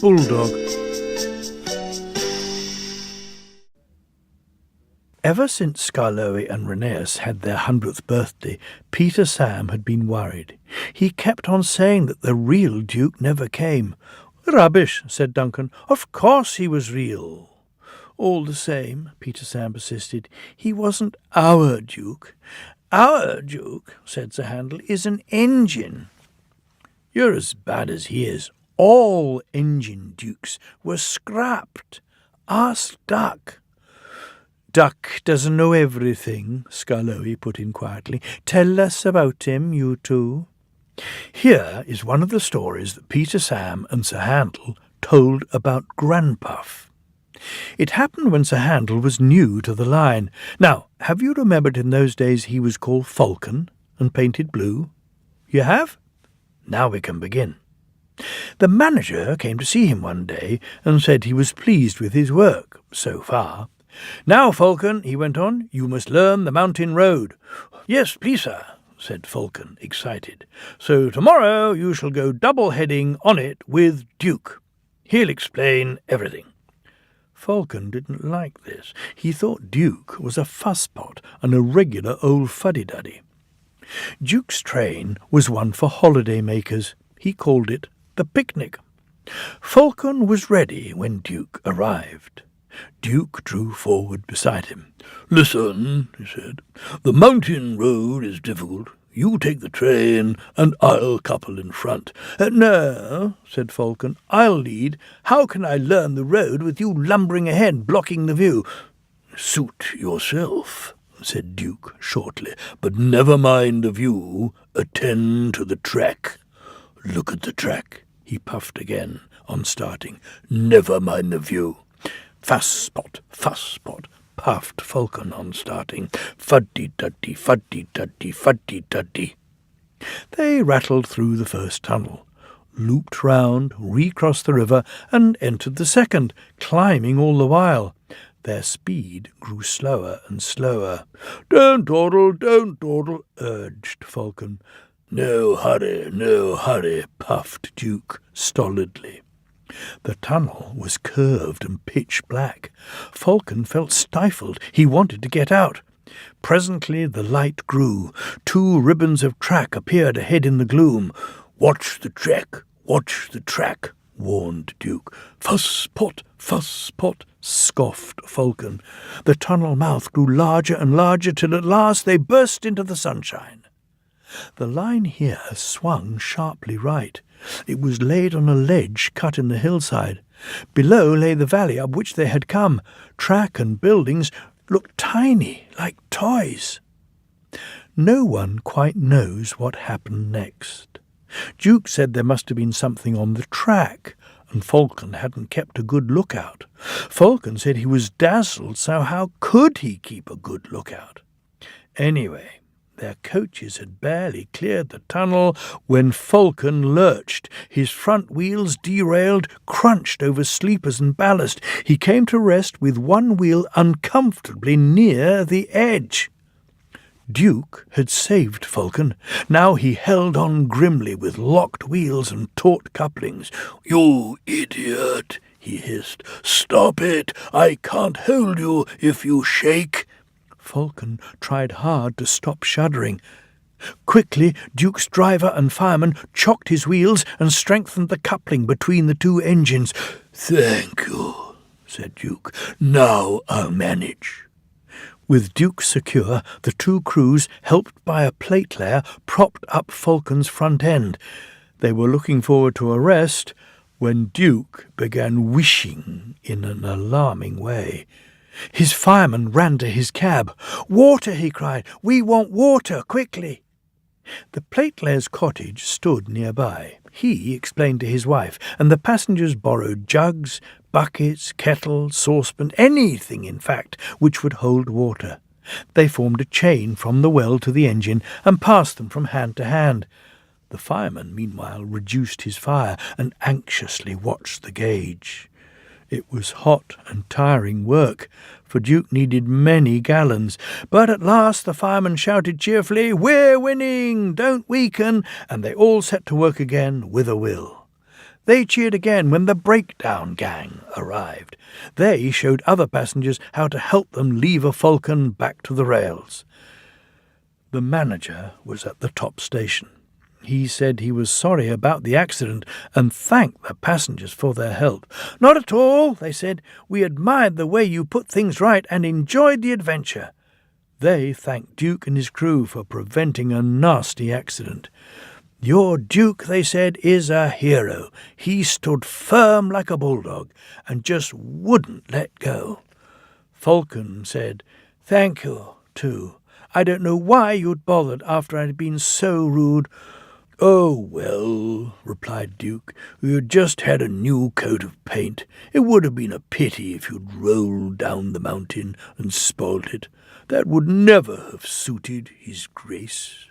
Bulldog. Ever since Skarloey and Rheneas had their 100th birthday, Peter Sam had been worried. He kept on saying that the real Duke never came. "Rubbish," said Duncan. "Of course he was real." "All the same," Peter Sam persisted, "he wasn't our Duke." "Our Duke," said Sir Handel, "is an engine." "You're as bad as he is. All engine dukes were scrapped. Ask Duck." "Duck doesn't know everything," Skarloey put in quietly. "Tell us about him, you two." Here is one of the stories that Peter Sam and Sir Handel told about Grandpuff. It happened when Sir Handel was new to the line. Now, have you remembered in those days he was called Falcon and painted blue? You have? Now we can begin. The manager came to see him one day and said he was pleased with his work, so far. "Now, Falcon," he went on, "you must learn the mountain road." "Yes, please, sir," said Falcon, excited. "So tomorrow you shall go double-heading on it with Duke. He'll explain everything." Falcon didn't like this. He thought Duke was a fusspot and a regular old fuddy-duddy. Duke's train was one for holiday-makers. He called it the picnic. Falcon was ready when Duke arrived. Duke drew forward beside him. "Listen," he said, "the mountain road is difficult. You take the train, and I'll couple in front." "No," said Falcon, "I'll lead. How can I learn the road with you lumbering ahead, blocking the view?" "Suit yourself," said Duke shortly, "but never mind the view. Attend to the track. Look at the track," he puffed again on starting. "Never mind the view." "Fusspot, fusspot," puffed Falcon on starting. "Fuddy-duddy, fuddy-duddy, fuddy-duddy." They rattled through the first tunnel, looped round, recrossed the river, and entered the second, climbing all the while. Their speed grew slower and slower. Don't dawdle, urged Falcon. No hurry, puffed Duke stolidly. The tunnel was curved and pitch black. Falcon felt stifled. He wanted to get out. Presently the light grew. 2 ribbons of track appeared ahead in the gloom. Watch the track, warned Duke. Fusspot, scoffed Falcon. The tunnel mouth grew larger and larger till at last they burst into the sunshine. The line here swung sharply right. It was laid on a ledge cut in the hillside. Below lay the valley up which they had come. Track and buildings looked tiny, like toys. No one quite knows what happened next. Duke said there must have been something on the track, and Falcon hadn't kept a good lookout. Falcon said he was dazzled, so how could he keep a good lookout? Anyway, their coaches had barely cleared the tunnel when Falcon lurched. His front wheels derailed, crunched over sleepers and ballast. He came to rest with one wheel uncomfortably near the edge. Duke had saved Falcon. Now he held on grimly with locked wheels and taut couplings. "You idiot," he hissed. "Stop it! I can't hold you if you shake." Falcon tried hard to stop shuddering. Quickly, Duke's driver and fireman chocked his wheels and strengthened the coupling between the 2 engines. "Thank you," said Duke. "Now I'll manage." With Duke secure, the 2 crews, helped by a plate layer, propped up Falcon's front end. They were looking forward to a rest when Duke began wishing in an alarming way. His fireman ran to his cab. "Water!" he cried. "We want water, quickly!" The platelayer's cottage stood nearby. He explained to his wife, and the passengers borrowed jugs, buckets, kettles, saucepans, anything, in fact, which would hold water. They formed a chain from the well to the engine and passed them from hand to hand. The fireman, meanwhile, reduced his fire and anxiously watched the gauge. It was hot and tiring work, for Duke needed many gallons. But at last the fireman shouted cheerfully, "We're winning! Don't weaken!" And they all set to work again with a will. They cheered again when the breakdown gang arrived. They showed other passengers how to help them lever Falcon back to the rails. The manager was at the top station. He said he was sorry about the accident and thanked the passengers for their help. "Not at all," they said. "We admired the way you put things right and enjoyed the adventure." They thanked Duke and his crew for preventing a nasty accident. "Your Duke," they said, "is a hero. He stood firm like a bulldog and just wouldn't let go." Falcon said, "Thank you, too. I don't know why you'd bothered after I'd been so rude." "Oh, well," replied Duke, "you'd just had a new coat of paint. It would have been a pity if you'd rolled down the mountain and spoilt it. That would never have suited his grace."